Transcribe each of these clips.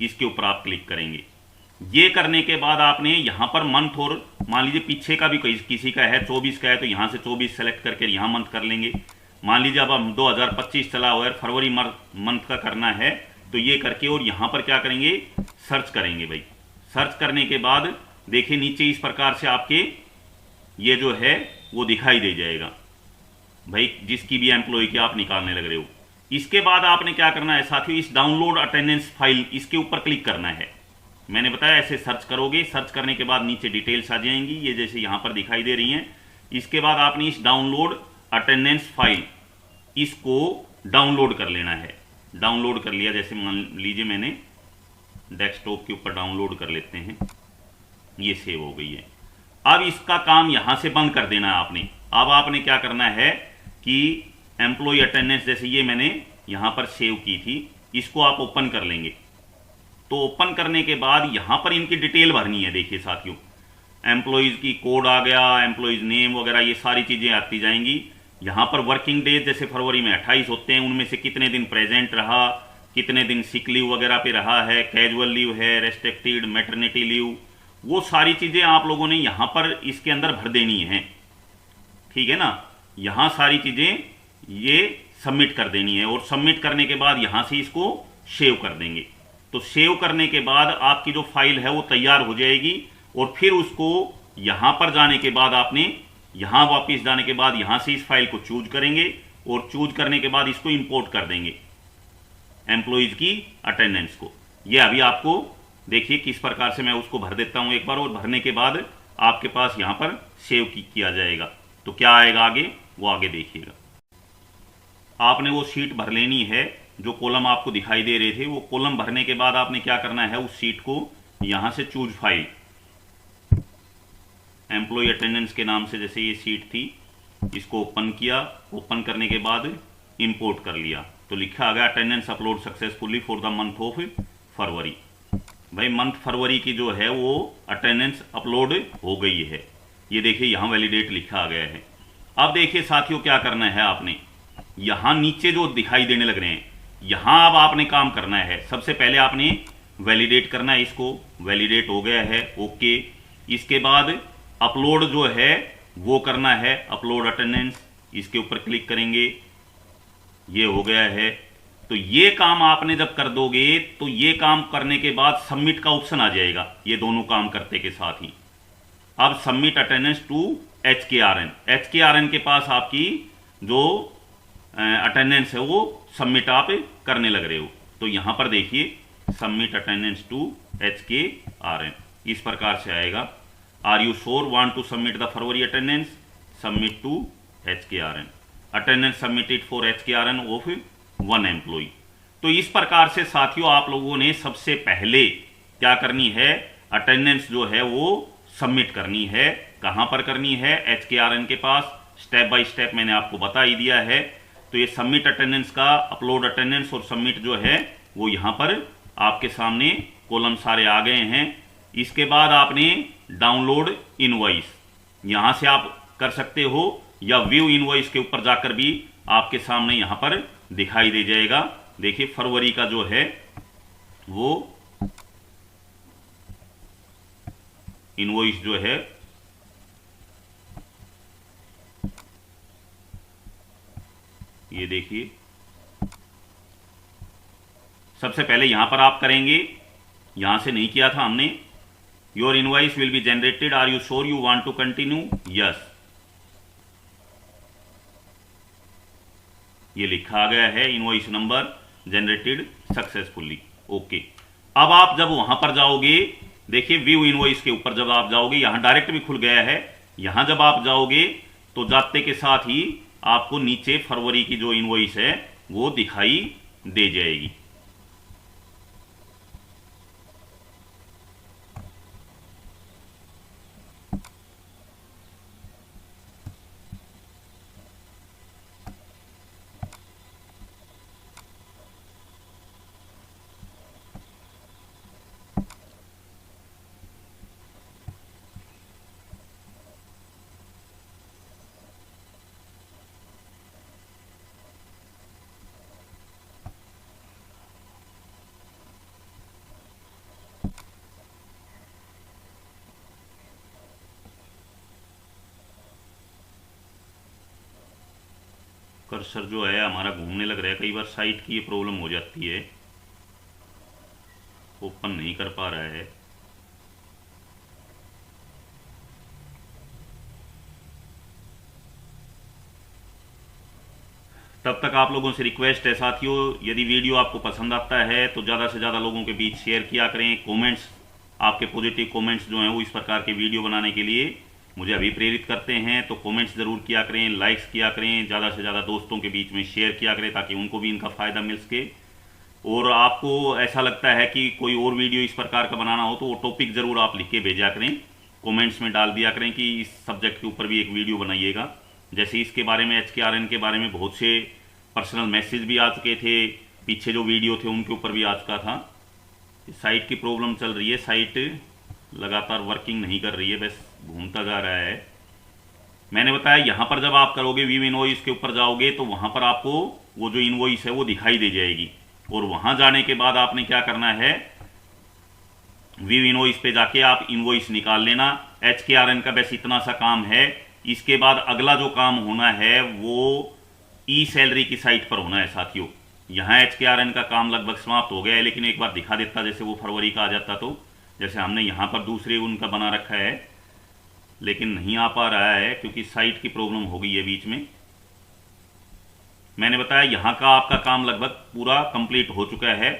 इसके ऊपर आप क्लिक करेंगे। ये करने के बाद आपने यहाँ पर मंथ, और मान लीजिए पीछे का भी किसी का है 24 का है तो यहाँ से 24 सेलेक्ट करके यहाँ मंथ कर लेंगे। मान लीजिए अब हम 2025 चला हुआ है, फरवरी मंथ का करना है, तो ये करके और यहाँ पर क्या करेंगे, सर्च करेंगे भाई। सर्च करने के बाद देखिए नीचे इस प्रकार से आपके ये जो है वो दिखाई दे जाएगा भाई, जिसकी भी एम्प्लॉय की आप निकालने लग रहे हो। इसके बाद आपने क्या करना है साथियों, इस डाउनलोड अटेंडेंस फाइल इसके ऊपर क्लिक करना है। मैंने बताया ऐसे सर्च करोगे, सर्च करने के बाद नीचे डिटेल्स आ जाएंगी, ये जैसे यहाँ पर दिखाई दे रही हैं। इसके बाद आपने इस डाउनलोड अटेंडेंस फाइल इसको डाउनलोड कर लेना है। डाउनलोड कर लिया, जैसे मान लीजिए मैंने डेस्कटॉप के ऊपर डाउनलोड कर लेते हैं, ये सेव हो गई है। अब इसका काम यहाँ से बंद कर देना है आपने। अब आपने क्या करना है कि एम्प्लॉय अटेंडेंस, जैसे ये मैंने यहाँ पर सेव की थी, इसको आप ओपन कर लेंगे। तो ओपन करने के बाद यहाँ पर इनकी डिटेल भरनी है। देखिए साथियों, एम्प्लॉयज़ की कोड आ गया, एम्प्लॉयज़ नेम वगैरह ये सारी चीज़ें आती जाएंगी। यहाँ पर वर्किंग डेज जैसे फरवरी में 28 होते हैं, उनमें से कितने दिन प्रेजेंट रहा, कितने दिन सिक लीव वगैरह पे रहा है, कैजुअल लीव है, रेस्ट्रिक्टेड, मैटरनिटी लीव, वो सारी चीज़ें आप लोगों ने यहाँ पर इसके अंदर भर देनी है। ठीक है ना, यहाँ सारी चीज़ें ये सबमिट कर देनी है, और सबमिट करने के बाद यहाँ से इसको सेव कर देंगे। तो सेव करने के बाद आपकी जो फाइल है वो तैयार हो जाएगी, और फिर उसको यहाँ पर जाने के बाद आपने यहाँ वापस जाने के बाद यहाँ से इस फाइल को चूज करेंगे, और चूज करने के बाद इसको इंपोर्ट कर देंगे एम्प्लॉयज़ की अटेंडेंस को। ये अभी आपको देखिए किस प्रकार से मैं उसको भर देता हूँ एक बार, और भरने के बाद आपके पास यहाँ पर सेव किया जाएगा। तो क्या आएगा आगे, वो आगे देखिएगा। आपने वो शीट भर लेनी है, जो कॉलम आपको दिखाई दे रहे थे, वो कॉलम भरने के बाद आपने क्या करना है, उस शीट को यहाँ से चूज फाइल, एम्प्लॉय अटेंडेंस के नाम से जैसे ये शीट थी, इसको ओपन किया। ओपन करने के बाद इंपोर्ट कर लिया, तो लिखा आ गया attendance upload successfully for the month of February. भाई मंथ फरवरी की जो है वो अटेंडेंस अपलोड हो गई है। ये देखिए यहाँ वैलिडेट लिखा आ गया है। अब देखिए साथियों क्या करना है आपने, यहाँ नीचे जो दिखाई देने लग रहे हैं, यहाँ अब आपने काम करना है। सबसे पहले आपने वैलिडेट करना है इसको, वैलिडेट हो गया है, ओके। इसके बाद अपलोड जो है वो करना है, अपलोड अटेंडेंस, इसके ऊपर क्लिक करेंगे, ये हो गया है। तो ये काम आपने जब कर दोगे तो ये काम करने के बाद सबमिट का ऑप्शन आ जाएगा, ये दोनों काम करते के साथ ही। अब submit attendance to HKRN, HKRN के पास आपकी जो अटेंडेंस है वो सबमिट आप करने लग रहे हो। तो यहां पर देखिए सबमिट अटेंडेंस टू HKRN, इस प्रकार से आएगा। Are you sure want to submit the February attendance, submit to HKRN, attendance submitted for HKRN of 1 employee. तो इस प्रकार से साथियों आप लोगों ने सबसे पहले क्या करनी है, अटेंडेंस जो है वो सबमिट करनी है। कहां पर करनी है, HKRN के पास। स्टेप बाय स्टेप मैंने आपको बता ही दिया है। तो ये सबमिट अटेंडेंस का, अपलोड अटेंडेंस और सबमिट जो है वो यहाँ पर आपके सामने कॉलम सारे आ गए हैं। इसके बाद आपने डाउनलोड इनवॉइस यहाँ से आप कर सकते हो, या व्यू इनवॉइस के ऊपर जाकर भी आपके सामने यहाँ पर दिखाई दे जाएगा। देखिए फरवरी का जो है वो इनवॉइस जो है ये देखिए, सबसे पहले यहां पर आप करेंगे, यहां से नहीं किया था हमने। Your invoice will be generated, are you sure you want to continue, yes, ये लिखा गया है invoice number generated successfully, okay. अब आप जब वहां पर जाओगे, देखिए व्यू इनवॉइस के ऊपर जब आप जाओगे, यहां डायरेक्ट भी खुल गया है। यहां जब आप जाओगे तो जाते के साथ ही आपको नीचे फरवरी की जो इनवॉइस है वो दिखाई दे जाएगी। कर्सर जो है हमारा घूमने लग रहा है, कई बार साइट की ये प्रॉब्लम हो जाती है, ओपन नहीं कर पा रहा है। तब तक आप लोगों से रिक्वेस्ट है साथियों, यदि वीडियो आपको पसंद आता है तो ज़्यादा से ज़्यादा लोगों के बीच शेयर किया करें। कमेंट्स, आपके पॉजिटिव कमेंट्स जो हैं वो इस प्रकार के वीडियो बनाने के लिए मुझे अभी प्रेरित करते हैं, तो कमेंट्स ज़रूर किया करें, लाइक्स किया करें, ज़्यादा से ज़्यादा दोस्तों के बीच में शेयर किया करें ताकि उनको भी इनका फ़ायदा मिल सके। और आपको ऐसा लगता है कि कोई और वीडियो इस प्रकार का बनाना हो तो वो टॉपिक ज़रूर आप लिख के भेजा करें, कमेंट्स में डाल दिया करें कि इस सब्जेक्ट के ऊपर भी एक वीडियो बनाइएगा। जैसे इसके बारे में, HKRN के बारे में बहुत से पर्सनल मैसेज भी आ चुके थे, पीछे जो वीडियो थे उनके ऊपर भी आ चुका था। साइट की प्रॉब्लम चल रही है, साइट लगातार वर्किंग नहीं कर रही है, बस घूमता जा रहा है। मैंने बताया यहाँ पर जब आप करोगे व्यू इनवॉइस के ऊपर जाओगे तो वहाँ पर आपको वो जो इनवॉइस है वो दिखाई दे जाएगी, और वहाँ जाने के बाद आपने क्या करना है, व्यू इनवॉइस पे जाके आप इनवॉइस निकाल लेना। HKRN का बस इतना सा काम है। इसके बाद अगला जो काम होना है वो ई सैलरी की साइट पर होना है साथियों। यहाँ HKRN का काम लगभग समाप्त हो गया है, लेकिन एक बार दिखा देता, जैसे वो फरवरी का आ जाता तो, जैसे हमने यहाँ पर दूसरे उनका बना रखा है, लेकिन नहीं आ पा रहा है क्योंकि साइट की प्रॉब्लम हो गई है बीच में। मैंने बताया यहाँ का आपका काम लगभग पूरा कंप्लीट हो चुका है।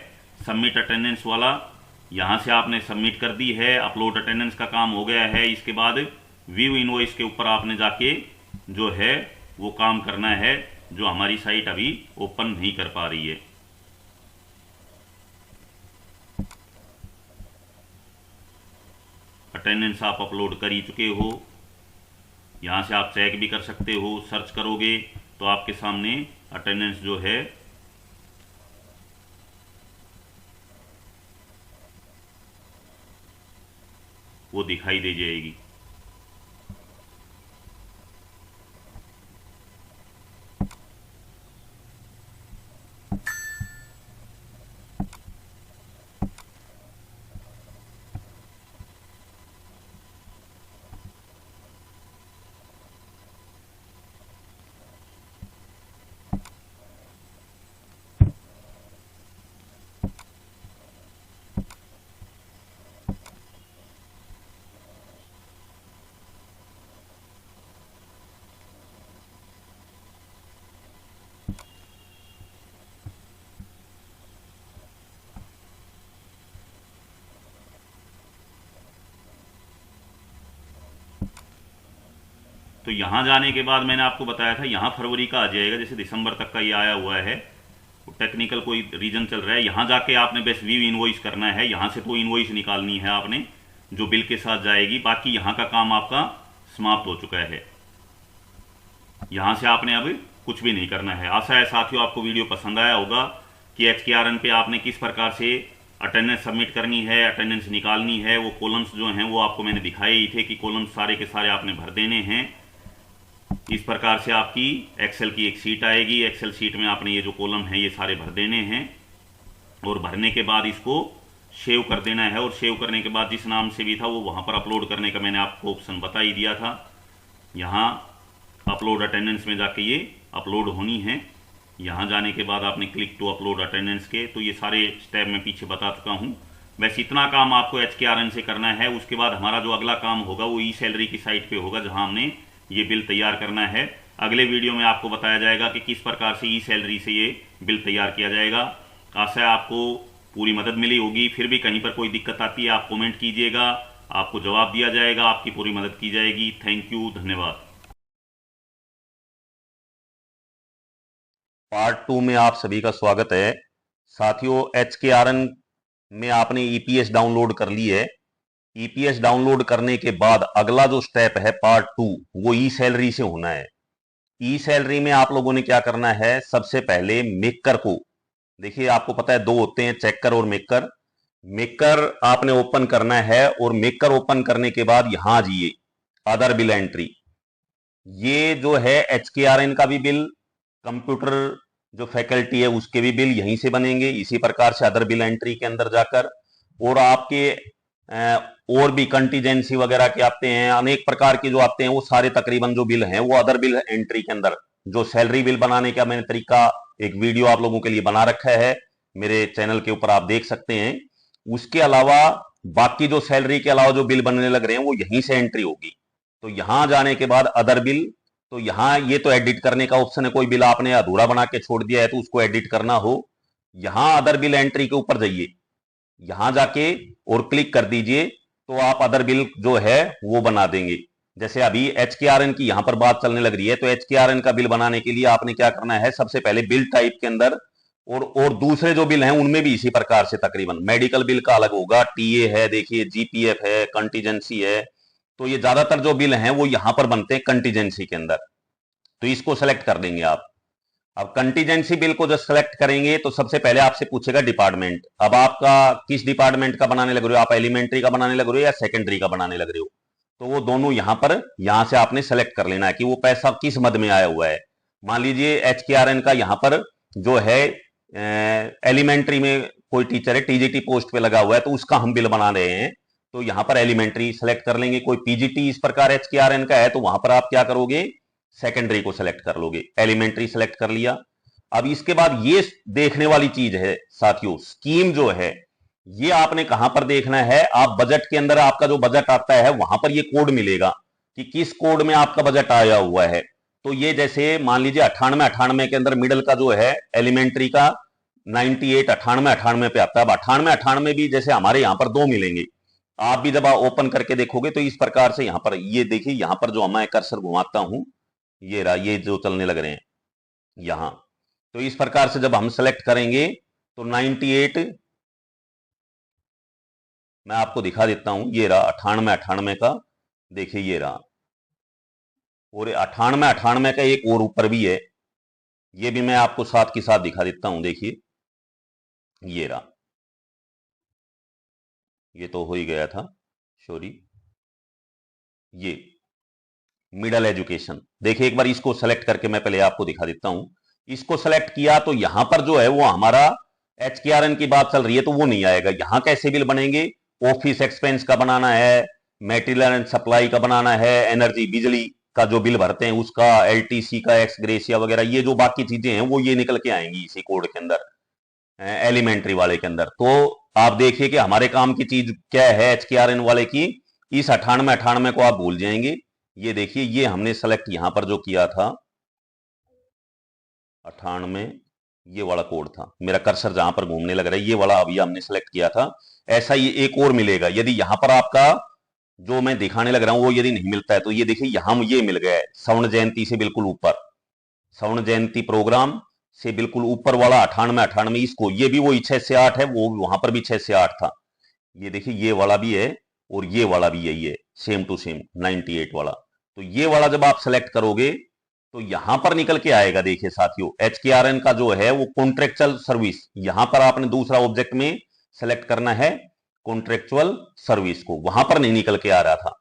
सबमिट अटेंडेंस वाला यहाँ से आपने सबमिट कर दी है, अपलोड अटेंडेंस का काम हो गया है। इसके बाद व्यू इनवॉइस के ऊपर आपने जाके जो है वो काम करना है, जो हमारी साइट अभी ओपन नहीं कर पा रही है। अटेंडेंस आप अपलोड कर ही चुके हो, यहाँ से आप चेक भी कर सकते हो। सर्च करोगे तो आपके सामने अटेंडेंस जो है वो दिखाई दे जाएगी। तो यहाँ जाने के बाद मैंने आपको बताया था यहाँ फरवरी का आ जाएगा, जैसे दिसंबर तक का ये आया हुआ है, टेक्निकल कोई रीजन चल रहा है। यहाँ जाके आपने बस व्यू इनवॉइस करना है, यहाँ से तो इनवॉइस निकालनी है आपने जो बिल के साथ जाएगी। बाकी यहाँ का काम आपका समाप्त हो चुका है, यहाँ से आपने अब कुछ भी नहीं करना है। आशा है साथियों आपको वीडियो पसंद आया होगा कि HKRN पे आपने किस प्रकार से अटेंडेंस सबमिट करनी है, अटेंडेंस निकालनी है। वो कॉलम्स जो हैं वो आपको मैंने दिखाए ही थे कि कॉलम्स सारे के सारे आपने भर देने हैं। इस प्रकार से आपकी एक्सेल की एक सीट आएगी, एक्सेल सीट में आपने ये जो कॉलम है ये सारे भर देने हैं, और भरने के बाद इसको सेव कर देना है। और सेव करने के बाद जिस नाम से भी था वो वहाँ पर अपलोड करने का मैंने आपको ऑप्शन बता ही दिया था। यहाँ अपलोड अटेंडेंस में जाके ये अपलोड होनी है। यहाँ जाने के बाद आपने क्लिक टू अपलोड अटेंडेंस के, तो ये सारे स्टेप मैं पीछे बता चुका हूँ। बस इतना काम आपको HKRN से करना है। उसके बाद हमारा जो अगला काम होगा वो ई सैलरी की साइट पे होगा, जहाँ हमने ये बिल तैयार करना है। अगले वीडियो में आपको बताया जाएगा कि किस प्रकार से ई सैलरी से ये बिल तैयार किया जाएगा। आशा है आपको पूरी मदद मिली होगी। फिर भी कहीं पर कोई दिक्कत आती है आप कमेंट कीजिएगा, आपको जवाब दिया जाएगा, आपकी पूरी मदद की जाएगी। थैंक यू, धन्यवाद। पार्ट 2 में आप सभी का स्वागत है साथियों। HKRN में आपने EPS डाउनलोड कर ली है। EPS डाउनलोड करने के बाद अगला जो स्टेप है पार्ट 2, वो ई सैलरी से होना है। ई सैलरी में आप लोगों ने क्या करना है, सबसे पहले मेकर को, देखिए आपको पता है दो होते हैं, चेकर और मेकर। मेकर आपने ओपन करना है, और मेकर ओपन करने के बाद यहां आ जाइए अदर बिल एंट्री। ये जो है HKRN का भी बिल, कंप्यूटर जो फैकल्टी है उसके भी बिल यहीं से बनेंगे, इसी प्रकार से अदर बिल एंट्री के अंदर जाकर। और आपके और भी कंटीजेंसी वगैरह के आते हैं, अनेक प्रकार के जो आते हैं, वो सारे तकरीबन जो बिल हैं वो अदर बिल एंट्री के अंदर जो सैलरी बिल बनाने का मैंने तरीका एक वीडियो आप लोगों के लिए बना रखा है, मेरे चैनल के ऊपर आप देख सकते हैं। उसके अलावा बाकी जो सैलरी के अलावा जो बिल बनने लग रहे हैं वो यहीं से एंट्री होगी। तो यहां जाने के बाद अदर बिल, तो यहां ये तो एडिट करने का ऑप्शन है, कोई बिल आपने अधूरा बना के छोड़ दिया है तो उसको एडिट करना हो, यहां अदर बिल एंट्री के ऊपर जाइए, यहां जाके और क्लिक कर दीजिए तो आप अदर बिल जो है वो बना देंगे। जैसे अभी HKRN की यहां पर बात चलने लग रही है, तो HKRN का बिल बनाने के लिए आपने क्या करना है, सबसे पहले बिल टाइप के अंदर और दूसरे जो बिल हैं उनमें भी इसी प्रकार से तकरीबन मेडिकल बिल का अलग होगा, टीए है, देखिए GPF है, कंटीजेंसी है, तो ये ज्यादातर जो बिल हैं वो यहां पर बनते हैं कंटीजेंसी के अंदर। तो इसको सेलेक्ट कर देंगे आप। अब कंटीजेंसी बिल को जब सेलेक्ट करेंगे तो सबसे पहले आपसे पूछेगा डिपार्टमेंट। अब आपका किस डिपार्टमेंट का बनाने लग रहे हो, आप एलिमेंट्री का बनाने लग रहे हो या सेकेंडरी का बनाने लग रहे हो, तो वो दोनों यहां से आपने सेलेक्ट कर लेना है कि वो पैसा किस मद में आया हुआ है। मान लीजिए HKRN का यहां पर जो है एलिमेंट्री में कोई टीचर है, TGT पोस्ट पे लगा हुआ है, तो उसका हम बिल बना रहे हैं, तो यहां पर एलिमेंट्री सेलेक्ट कर लेंगे। कोई PGT इस प्रकार HKRN का है तो वहां पर आप क्या करोगे, सेकेंडरी को सेलेक्ट कर लोगे। एलिमेंट्री सेलेक्ट कर लिया। अब इसके बाद ये देखने वाली चीज है साथियों, स्कीम जो है ये आपने कहां पर देखना है, आप बजट के अंदर आपका जो बजट आता है वहां पर ये कोड मिलेगा कि किस कोड में आपका बजट आया हुआ है। तो ये जैसे मान लीजिए 9898 के अंदर मिडिल का जो है एलिमेंट्री का 98 9898 पे आता है। अब 9898 भी जैसे हमारे यहां पर दो मिलेंगे, आप भी जब ओपन करके देखोगे तो इस प्रकार से यहां पर ये देखिए, यहां पर जो मैं कर्सर घुमाता हूं ये रहा, ये जो चलने लग रहे हैं यहां, तो इस प्रकार से जब हम सेलेक्ट करेंगे तो 98 मैं आपको दिखा देता हूं, ये रहा 9898 का, देखिए ये रहा, और 9898 का एक और ऊपर भी है, ये भी मैं आपको साथ के साथ दिखा देता हूं। देखिए ये रहा, ये तो हो ही गया था, सॉरी, ये मिडिल एजुकेशन। देखिए एक बार इसको सेलेक्ट करके मैं पहले आपको दिखा देता हूं। इसको सेलेक्ट किया तो यहां पर जो है वो हमारा HKRN की बात चल रही है तो वो नहीं आएगा। यहां कैसे बिल बनेंगे, ऑफिस एक्सपेंस का बनाना है, मेटीरियल एंड सप्लाई का बनाना है, एनर्जी बिजली का जो बिल भरते हैं उसका, LTC का, एक्स ग्रेसिया वगैरह, ये जो बाकी चीजें हैं वो ये निकल के आएंगी इसी कोड के अंदर, एलिमेंट्री वाले के अंदर। तो आप देखिए कि हमारे काम की चीज क्या है HKRN वाले की, इस 9898 को आप भूल जाएंगे। ये देखिए ये हमने सेलेक्ट यहां पर जो किया था 98, ये वाला कोड था, मेरा कर्सर जहां पर घूमने लग रहा है ये वाला अभी हमने सेलेक्ट किया था। ऐसा ये एक और मिलेगा, यदि यहां पर आपका जो मैं दिखाने लग रहा हूं वो यदि नहीं मिलता है तो ये देखिए यहां ये मिल गया है, स्वर्ण जयंती से बिल्कुल ऊपर, स्वर्ण जयंती प्रोग्राम से बिल्कुल ऊपर वाला 9898, इसको ये भी वही 6 से 8 है, वो वहां पर भी 6 से 8 था। ये देखिए ये वाला भी है और ये वाला भी यही है, सेम टू सेम 98 वाला। तो ये वाला जब आप सेलेक्ट करोगे तो यहां पर निकल के आएगा। देखिए साथियों HKRN का जो है वो कॉन्ट्रेक्चुअल सर्विस, यहां पर आपने दूसरा ऑब्जेक्ट में सेलेक्ट करना है कॉन्ट्रेक्चुअल सर्विस को, वहां पर नहीं निकल के आ रहा था।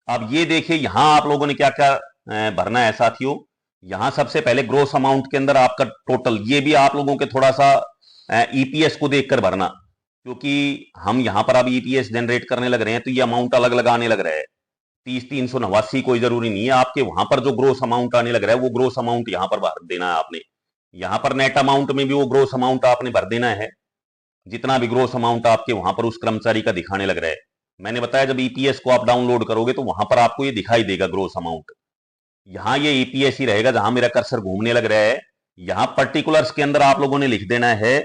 अब ये देखिए यहां आप लोगों ने क्या क्या भरना है साथियों, यहां सबसे पहले ग्रोस अमाउंट के अंदर आपका टोटल, ये भी आप लोगों के थोड़ा सा EPS को देखकर भरना, क्योंकि हम यहां पर अब EPS जनरेट करने लग रहे हैं तो ये अमाउंट अलग लगाने लग रहा है। 30,389 कोई जरूरी नहीं है, आपके वहां पर जो ग्रोस अमाउंट आने लग रहा है वो ग्रोस अमाउंट यहां पर भर देना है आपने। यहां पर नेट अमाउंट में भी वो ग्रोस अमाउंट आपने भर देना है, जितना भी ग्रोस अमाउंट आपके वहां पर उस कर्मचारी का दिखाने लग रहा है। मैंने बताया जब EPS को आप डाउनलोड करोगे तो वहां पर आपको ये दिखाई देगा ग्रोस अमाउंट। यहां ये EPS ही रहेगा जहां मेरा कर्सर घूमने लग रहा है। यहां पर्टिकुलर्स के अंदर आप लोगों ने लिख देना है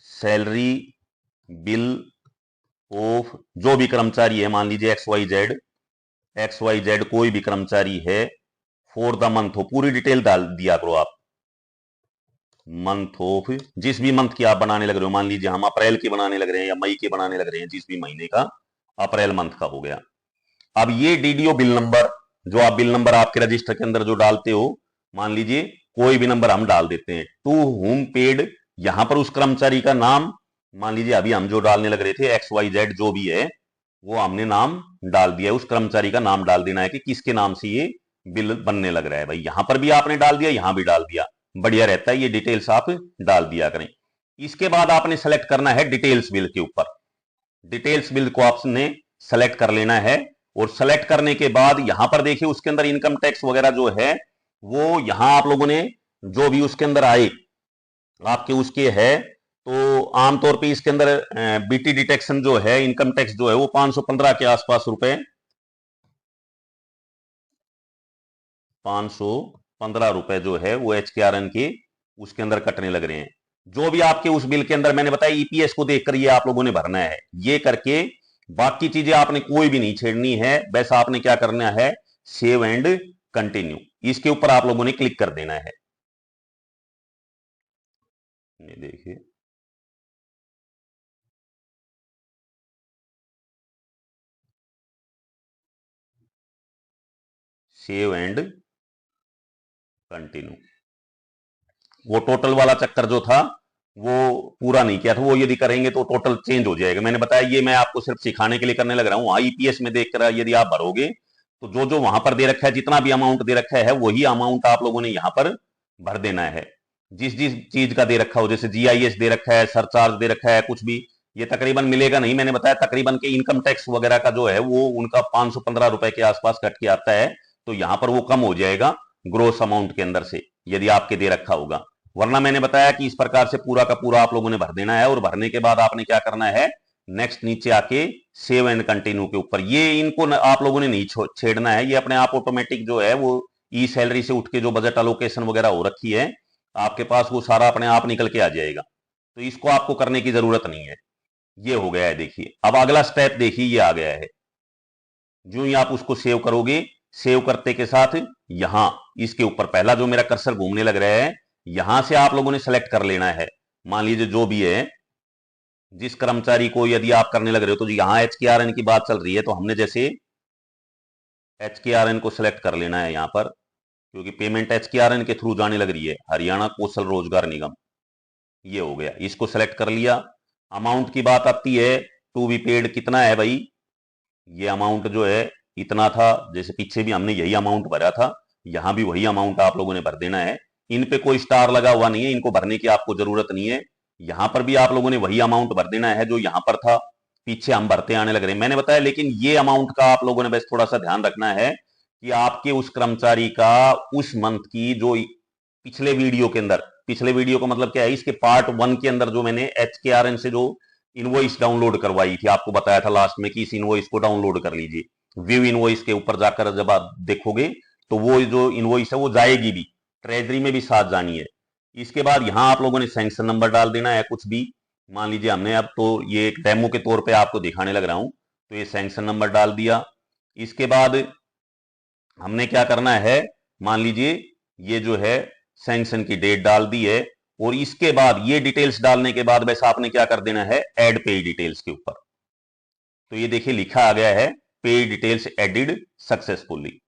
सैलरी बिल ऑफ जो भी कर्मचारी है, मान लीजिए XYZ कोई भी कर्मचारी है, फॉर द मंथ हो, पूरी डिटेल डाल दिया करो आप, मंथ ऑफ, जिस भी मंथ की आप बनाने लग रहे हो, मान लीजिए हम अप्रैल की बनाने लग रहे हैं या मई के बनाने लग रहे हैं, जिस भी महीने का, अप्रैल मंथ का हो गया। अब ये DDO बिल नंबर, जो आप बिल नंबर आपके रजिस्टर के अंदर जो डालते हो, मान लीजिए कोई भी नंबर हम डाल देते हैं, टू होम पेड, यहां पर उस कर्मचारी का नाम, मान लीजिए अभी हम जो डालने लग रहे थे XYZ जो भी है वो हमने नाम डाल दिया, उस कर्मचारी का नाम डाल देना है कि किसके नाम से ये बिल बनने लग रहा है। भाई यहां पर भी आपने डाल दिया, यहां भी डाल दिया, बढ़िया रहता है, ये डिटेल्स आप डाल दिया करें। इसके बाद आपने सेलेक्ट करना है डिटेल्स बिल के ऊपर, डिटेल्स बिल को आपने सेलेक्ट कर लेना है और सेलेक्ट करने के बाद यहां पर देखिए उसके अंदर इनकम टैक्स वगैरह जो है वो यहां आप लोगों ने जो भी उसके अंदर आए आपके उसके है, तो आमतौर पे इसके अंदर बीटी डिटेक्शन जो है इनकम टैक्स जो है वो 515 के आसपास रुपए, 515 रुपए जो है वो HKRN के उसके अंदर कटने लग रहे हैं। जो भी आपके उस बिल के अंदर मैंने बताया ईपीएस को देखकर ये आप लोगों ने भरना है। ये करके बाकी चीजें आपने कोई भी नहीं छेड़नी है, बस आपने क्या करना है, सेव एंड कंटिन्यू, इसके ऊपर आप लोगों ने क्लिक कर देना है। ये देखिए सेव एंड कंटिन्यू, वो टोटल वाला चक्कर जो था वो पूरा नहीं किया था, वो यदि करेंगे तो टोटल चेंज हो जाएगा। मैंने बताया ये मैं आपको सिर्फ सिखाने के लिए करने लग रहा हूं। वहां ईपीएस में देखकर यदि आप भरोगे तो जो जो वहां पर दे रखा है, जितना भी अमाउंट दे रखा है वही अमाउंट आप लोगों ने यहां पर भर देना है। जिस जिस चीज का दे रखा हो, जैसे जीआईएस दे रखा है, सरचार्ज दे रखा है, कुछ भी ये तकरीबन मिलेगा नहीं। मैंने बताया तकरीबन के इनकम टैक्स वगैरह का जो है वो उनका 515 रुपए के आसपास कट के आता है, तो यहां पर वो कम हो जाएगा ग्रोस अमाउंट के अंदर से यदि आपके दे रखा होगा। वरना मैंने बताया कि इस प्रकार से पूरा का पूरा आप लोगों ने भर देना है, और भरने के बाद आपने क्या करना है, नेक्स्ट नीचे आके सेव एंड कंटिन्यू के ऊपर, ये इनको आप लोगों ने नहीं छेड़ना है, ये अपने आप ऑटोमेटिक जो है वो ई सैलरी से उठ के जो बजट अलोकेशन वगैरह हो रखी है आपके पास वो सारा अपने आप निकल के आ जाएगा, तो इसको आपको करने की जरूरत नहीं है। ये हो गया है। देखिए अब अगला स्टेप देखिए ये आ गया है। जो ही आप उसको सेव करोगे, सेव करते के साथ यहां इसके ऊपर पहला जो मेरा कर्सर घूमने लग रहा है, यहां से आप लोगों ने सेलेक्ट कर लेना है। मान लीजिए जो भी है, जिस कर्मचारी को यदि आप करने लग रहे हो, तो यहां HKRN की बात चल रही है तो हमने जैसे HKRN को सिलेक्ट कर लेना है यहां पर, क्योंकि पेमेंट HKRN के थ्रू जाने लग रही है, हरियाणा कौशल रोजगार निगम। ये हो गया, इसको सेलेक्ट कर लिया। अमाउंट की बात आती है, टू बी पेड कितना है भाई, ये अमाउंट जो है इतना था, जैसे पीछे भी हमने यही अमाउंट भरा था, यहां भी वही अमाउंट आप लोगों ने भर देना है। इन पे कोई स्टार लगा हुआ नहीं है, इनको भरने की आपको जरूरत नहीं है। यहां पर भी आप लोगों ने वही अमाउंट भर देना है जो यहां पर था, पीछे हम भरते आने लग रहे हैं, मैंने बताया। लेकिन ये अमाउंट का आप लोगों ने बस थोड़ा सा ध्यान रखना है कि आपके उस कर्मचारी का उस मंथ की जो पिछले वीडियो के अंदर, पिछले वीडियो का मतलब क्या है, इसके पार्ट 1 के अंदर जो मैंने HKRN से जो इनवॉइस डाउनलोड करवाई थी, आपको बताया था लास्ट में कि इस इनवॉइस को डाउनलोड कर लीजिए। व्यू इनवॉइस के ऊपर जाकर जब आप देखोगे तो वो जो इनवॉइस है वो जाएगी भी, ट्रेजरी में भी साथ जानी है। इसके बाद यहां आप लोगों ने सैंक्शन नंबर डाल देना है कुछ भी। मान लीजिए हमने, अब तो ये एक डेमो के तौर पे आपको दिखाने लग रहा हूं, तो ये सैंक्शन नंबर डाल दिया। इसके बाद हमने क्या करना है, मान लीजिए ये जो है सैंक्शन की डेट डाल दी है, और इसके बाद ये डिटेल्स डालने के बाद वैसे आपने क्या कर देना है, ऐड पे डिटेल्स के ऊपर। तो ये देखिए लिखा आ गया है, पे डिटेल्स एडिड सक्सेसफुली।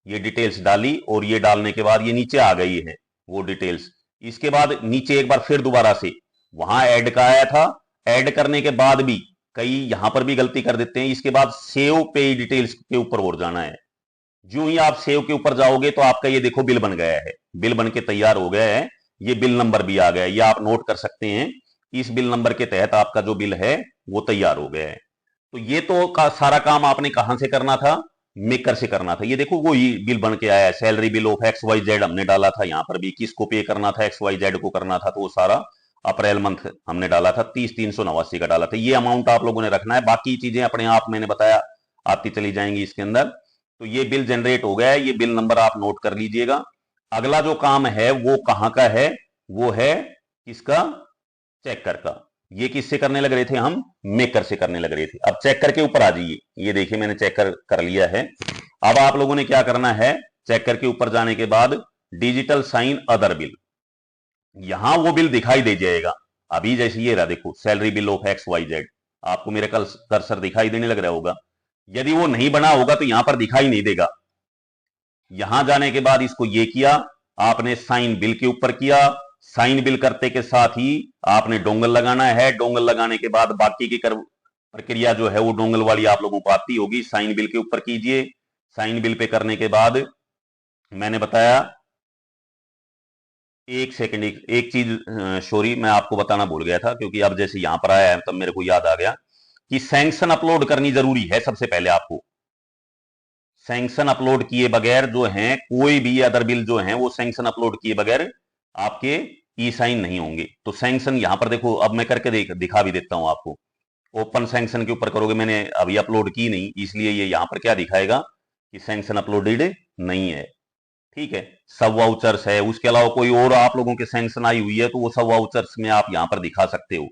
ये डिटेल्स डाली और ये डालने के बाद ये नीचे आ गई है वो डिटेल्स। इसके बाद नीचे एक बार फिर दोबारा से वहां ऐड का आया था, ऐड करने के बाद भी कई यहां पर भी गलती कर देते हैं। इसके बाद सेव पे डिटेल्स के ऊपर और जाना है। जो ही आप सेव के ऊपर जाओगे तो आपका ये देखो बिल बन गया है, बिल बन के तैयार हो गया है। ये बिल नंबर भी आ गया है, ये आप नोट कर सकते हैं। इस बिल नंबर के तहत आपका जो बिल है वो तैयार हो गया है। तो ये तो सारा काम आपने कहां से करना था, मेकर से करना था। ये देखो वो ही बिल बन के आया है, सैलरी बिल ऑफ XYZ हमने डाला था, यहां पर भी किसको पे करना था, XYZ को करना था, तो वो सारा अप्रैल मंथ हमने डाला था, 30,389 का डाला था। ये अमाउंट आप लोगों ने रखना है, बाकी चीजें अपने आप मैंने बताया आती चली जाएंगी इसके अंदर। तो ये बिल जनरेट हो गया है, ये बिल नंबर आप नोट कर लीजिएगा। अगला जो काम है वो कहां का है, वो है किसका, चेकर का। ये किससे करने लग रहे थे हम, मेकर से करने लग रहे थे। अब चेकर के ऊपर आ जाइए, ये देखिए मैंने चेकर कर लिया है। अब आप लोगों ने क्या करना है, चेकर के ऊपर जाने के बाद डिजिटल साइन अदर बिल, यहां वो बिल दिखाई दे जाएगा। अभी जैसे ये रहा देखो, सैलरी बिल ऑफ XYZ, आपको मेरे कल कर्सर दिखाई देने लग रहा होगा। यदि वो नहीं बना होगा तो यहां पर दिखाई नहीं देगा। यहां जाने के बाद इसको ये किया आपने, साइन बिल के ऊपर किया। साइन बिल करते के साथ ही आपने डोंगल लगाना है। डोंगल लगाने के बाद बाकी की प्रक्रिया जो है वो डोंगल वाली आप लोगों को आती होगी। साइन बिल के ऊपर कीजिए। साइन बिल पे करने के बाद मैंने बताया, एक सेकंड, एक चीज सॉरी मैं आपको बताना भूल गया था, क्योंकि अब जैसे यहां पर आया है तब मेरे को याद आ गया कि सैंक्शन अपलोड करनी जरूरी है सबसे पहले आपको। सैंक्शन अपलोड किए बगैर जो हैं कोई भी अदर बिल जो हैं वो सैंक्शन अपलोड किए बगैर आपके ई साइन नहीं होंगे। तो सैंक्शन यहां पर देखो, अब मैं करके दिखा भी देता हूं आपको। ओपन सैंक्शन के ऊपर करोगे, मैंने अभी अपलोड की नहीं इसलिए ये यहां पर क्या दिखाएगा कि सैंक्शन अपलोडेड नहीं है। ठीक है, सब वाउचर्स है, उसके अलावा कोई और आप लोगों के सैंक्शन आई हुई है तो वो सब वाउचर्स में आप यहां पर दिखा सकते हो।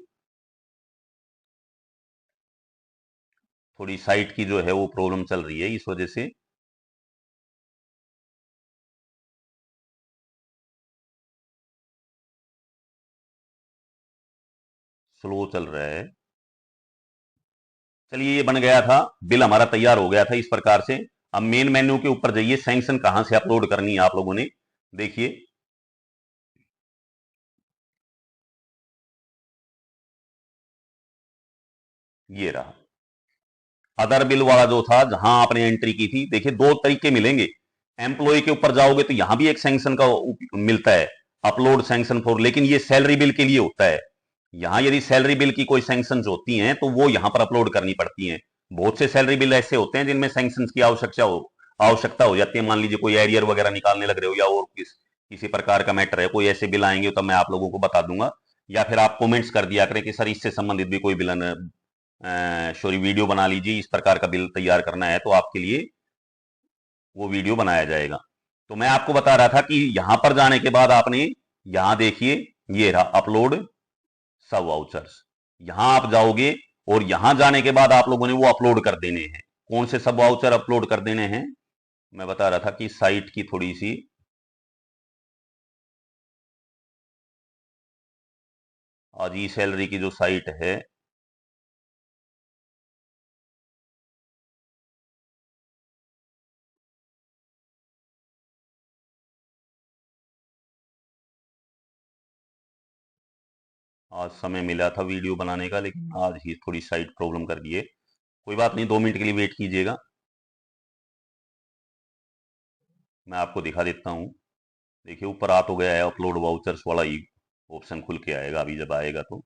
थोड़ी साइट की जो है वो प्रॉब्लम चल रही है, इस वजह से स्लो चल रहा है। चलिए, ये बन गया था, बिल हमारा तैयार हो गया था इस प्रकार से। अब मेन मेन्यू के ऊपर जाइए, सैंक्शन कहां से अपलोड करनी है आप लोगों ने, देखिए ये रहा। अदर बिल वाला जो था जहां आपने एंट्री की थी, देखिए दो तरीके मिलेंगे। एम्प्लॉय के ऊपर जाओगे तो यहां भी एक सैंक्शन का मिलता है, अपलोड सैंक्शन फॉर, लेकिन ये सैलरी बिल के लिए होता है। यहां यदि सैलरी बिल की कोई सैंक्शन होती हैं तो वो यहां पर अपलोड करनी पड़ती हैं। बहुत से सैलरी बिल ऐसे होते हैं जिनमें सैंक्शन की आवश्यकता हो जाती है। मान लीजिए कोई एरियर वगैरह निकालने लग रहे हो या और किसी प्रकार का मैटर है, कोई ऐसे बिल आएंगे तो मैं आप लोगों को बता दूंगा, या फिर आप कमेंट्स कर दिया करें कि सर इससे संबंधित भी कोई बिल सॉरी वीडियो बना लीजिए, इस प्रकार का बिल तैयार करना है, तो आपके लिए वो वीडियो बनाया जाएगा। तो मैं आपको बता रहा था कि यहां पर जाने के बाद आपने यहां देखिए ये रहा अपलोड सब वाउचर्स, यहां आप जाओगे और यहां जाने के बाद आप लोगों ने वो अपलोड कर देने हैं। कौन से सब वाउचर अपलोड कर देने हैं, मैं बता रहा था कि साइट की थोड़ी सी, आज ई सैलरी की जो साइट है, आज समय मिला था वीडियो बनाने का लेकिन आज ही थोड़ी साइट प्रॉब्लम कर दी है। कोई बात नहीं, 2 मिनट के लिए वेट कीजिएगा, मैं आपको दिखा देता हूं। देखिए ऊपर आ तो गया है, अपलोड वाउचर्स वाला ही ऑप्शन खुल के आएगा अभी, जब आएगा तो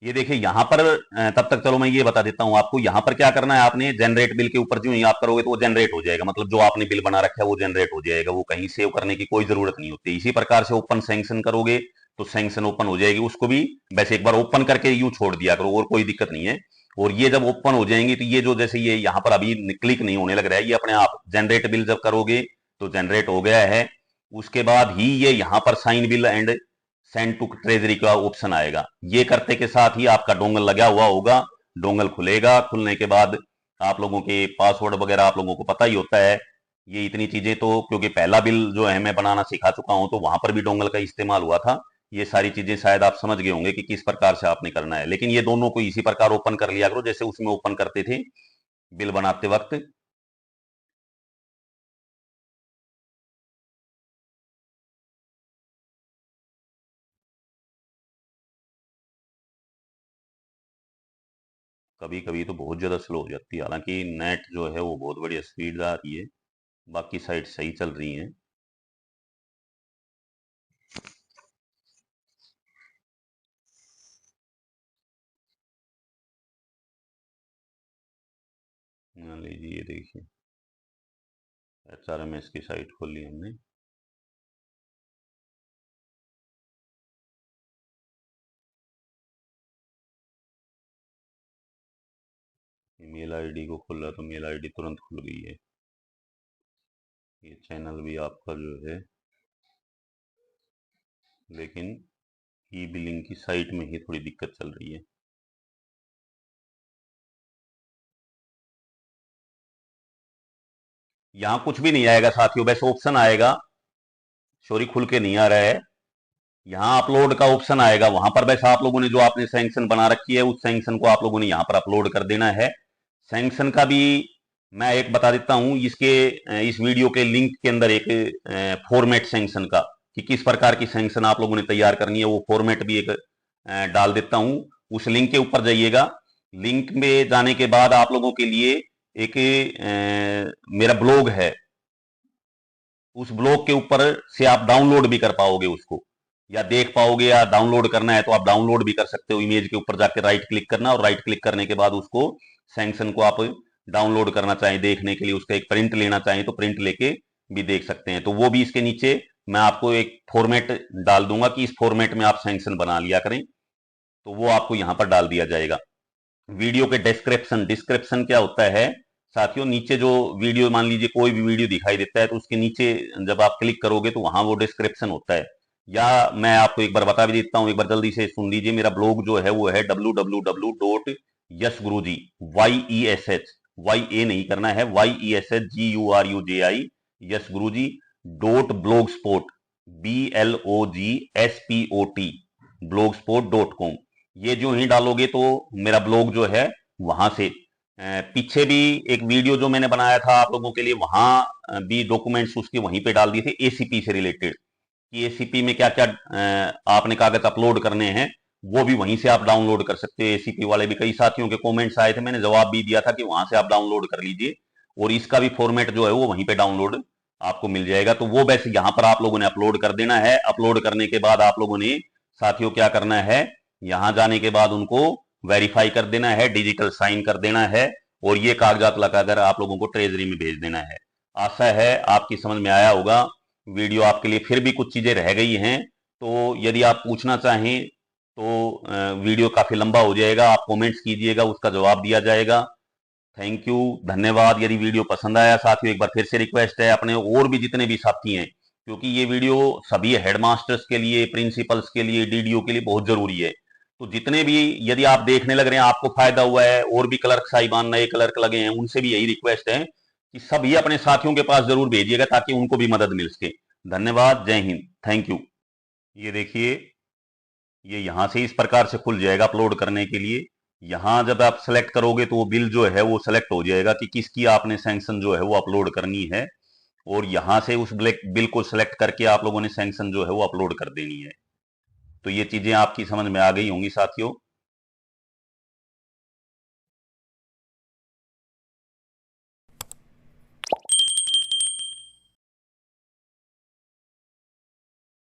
ये देखिए यहां पर तब तक चलो मैं ये बता देता हूं आपको। यहां पर क्या करना है, आपने जनरेट बिल के ऊपर जो ही आप करोगे तो वो जनरेट हो जाएगा, मतलब जो आपने बिल बना रखा है वो जनरेट हो जाएगा, वो कहीं सेव करने की कोई जरूरत नहीं होती। इसी प्रकार से ओपन सैंक्शन करोगे तो सैंक्शन ओपन हो जाएगी, उसको भी वैसे एक बार ओपन करके यूं छोड़ दिया करो और कोई दिक्कत नहीं है। और ये जब ओपन हो जाएंगी तो ये जो जैसे ये यहाँ पर अभी क्लिक नहीं होने लग रहा है, ये अपने आप जनरेट बिल जब करोगे तो जनरेट हो गया है। उसके बाद ही ये यहाँ पर sign bill and send to treasury का ऑप्शन आएगा। ये करते के साथ ही आपका डोंगल लगा हुआ होगा, डोंगल खुलेगा, खुलने के बाद आप लोगों के पासवर्ड वगैरह आप लोगों को पता ही होता है। ये इतनी चीजें तो क्योंकि पहला बिल जो है मैं बनाना सिखा चुका हूं तो वहां पर भी डोंगल का इस्तेमाल हुआ था। ये सारी चीजें शायद आप समझ गए होंगे कि किस प्रकार से आपने करना है, लेकिन ये दोनों को इसी प्रकार ओपन कर लिया करो जैसे उसमें ओपन करते थे बिल बनाते वक्त। कभी कभी तो बहुत ज्यादा स्लो हो जाती है, हालांकि नेट जो है वो बहुत बढ़िया स्पीड आ रही है, बाकी साइट सही चल रही हैं। मान लीजिए ये देखिए HRMS की साइट खोल ली हमने। मेल आईडी को खोला तो मेल आईडी तुरंत खुल गई है। ये चैनल भी आपका जो है, लेकिन ई बिलिंग की साइट में ही थोड़ी दिक्कत चल रही है। यहाँ कुछ भी नहीं आएगा साथियों, बस ऑप्शन आएगा, सॉरी खुल के नहीं आ रहा है। यहाँ अपलोड का ऑप्शन आएगा, वहां पर बस आप लोगों ने जो आपने सैंक्शन बना रखी है उस सैंक्शन को आप लोगों ने यहाँ पर अपलोड कर देना है। सैंक्शन का भी मैं एक बता देता हूँ, इसके इस वीडियो के लिंक के अंदर एक फॉर्मेट सैंक्शन का, कि किस प्रकार की सैंक्शन आप लोगों ने तैयार करनी है, वो फॉर्मेट भी एक डाल देता हूँ। उस लिंक के ऊपर जाइएगा, लिंक में जाने के बाद आप लोगों के लिए एक मेरा ब्लॉग है, उस ब्लॉग के ऊपर से आप डाउनलोड भी कर पाओगे उसको, या देख पाओगे, या डाउनलोड करना है तो आप डाउनलोड भी कर सकते हो। इमेज के ऊपर जाकर राइट क्लिक करना, और राइट क्लिक करने के बाद उसको सैंक्शन को आप डाउनलोड करना चाहें देखने के लिए, उसका एक प्रिंट लेना चाहें तो प्रिंट लेके भी देख सकते हैं। तो वो भी इसके नीचे मैं आपको एक फॉर्मेट डाल दूंगा कि इस फॉर्मेट में आप सैंक्शन बना लिया करें, तो वो आपको यहां पर डाल दिया जाएगा। वीडियो के डिस्क्रिप्शन, डिस्क्रिप्शन क्या होता है साथियों, नीचे जो वीडियो, मान लीजिए कोई भी वीडियो दिखाई देता है तो उसके नीचे जब आप क्लिक करोगे तो वहां वो डिस्क्रिप्शन होता है। या मैं आपको एक बार बता भी देता हूं, एक बार जल्दी से सुन लीजिए। मेरा ब्लॉग जो है वो है www.yesguruji, YESH, YA नहीं करना है, YESHGURUJI, यस गुरुजी .blogspot, BLOGSPOT, blogspot.com। ये जो ही डालोगे तो मेरा ब्लॉग जो है वहां से, पीछे भी एक वीडियो जो मैंने बनाया था आप लोगों के लिए, वहां भी डॉक्यूमेंट्स उसके वहीं पे डाल दिए थे एसीपी से रिलेटेड, कि एसीपी में क्या क्या आपने कागज अपलोड करने हैं, वो भी वहीं से आप डाउनलोड कर सकते हो। एसीपी वाले भी कई साथियों के कमेंट्स आए थे, मैंने जवाब भी दिया था कि वहां से आप डाउनलोड कर लीजिए, और इसका भी फॉर्मेट जो है वो वहीं पे डाउनलोड आपको मिल जाएगा। तो वो बस यहां पर आप लोगों ने अपलोड कर देना है। अपलोड करने के बाद आप लोगों ने साथियों क्या करना है, यहां जाने के बाद उनको वेरीफाई कर देना है, डिजिटल साइन कर देना है, और ये कागजात लगाकर आप लोगों को ट्रेजरी में भेज देना है। आशा है आपकी समझ में आया होगा। वीडियो आपके लिए फिर भी कुछ चीजें रह गई हैं, तो यदि आप पूछना चाहें तो वीडियो काफी लंबा हो जाएगा, आप कमेंट्स कीजिएगा, उसका जवाब दिया जाएगा। थैंक यू, धन्यवाद। यदि वीडियो पसंद आया साथियों, एक बार फिर से रिक्वेस्ट है, अपने और भी जितने भी साथी हैं, क्योंकि ये वीडियो सभी हेडमास्टर्स के लिए, प्रिंसिपल्स के लिए, डीडीओ के लिए बहुत जरूरी है। तो जितने भी यदि आप देखने लग रहे हैं, आपको फायदा हुआ है, और भी क्लर्क साहिबान नए क्लर्क लगे हैं, उनसे भी यही रिक्वेस्ट है कि सभी अपने साथियों के पास जरूर भेजिएगा ताकि उनको भी मदद मिल सके। धन्यवाद, जय हिंद, थैंक यू। ये देखिए, ये यहां से इस प्रकार से खुल जाएगा अपलोड करने के लिए। यहां जब आप सेलेक्ट करोगे तो वो बिल जो है वो सेलेक्ट हो जाएगा कि किसकी आपने सैंक्शन जो है वो अपलोड करनी है, और यहां से उस बिल को सेलेक्ट करके आप लोगों ने सैंक्शन जो है वो अपलोड कर देनी है। तो ये चीजें आपकी समझ में आ गई होंगी साथियों।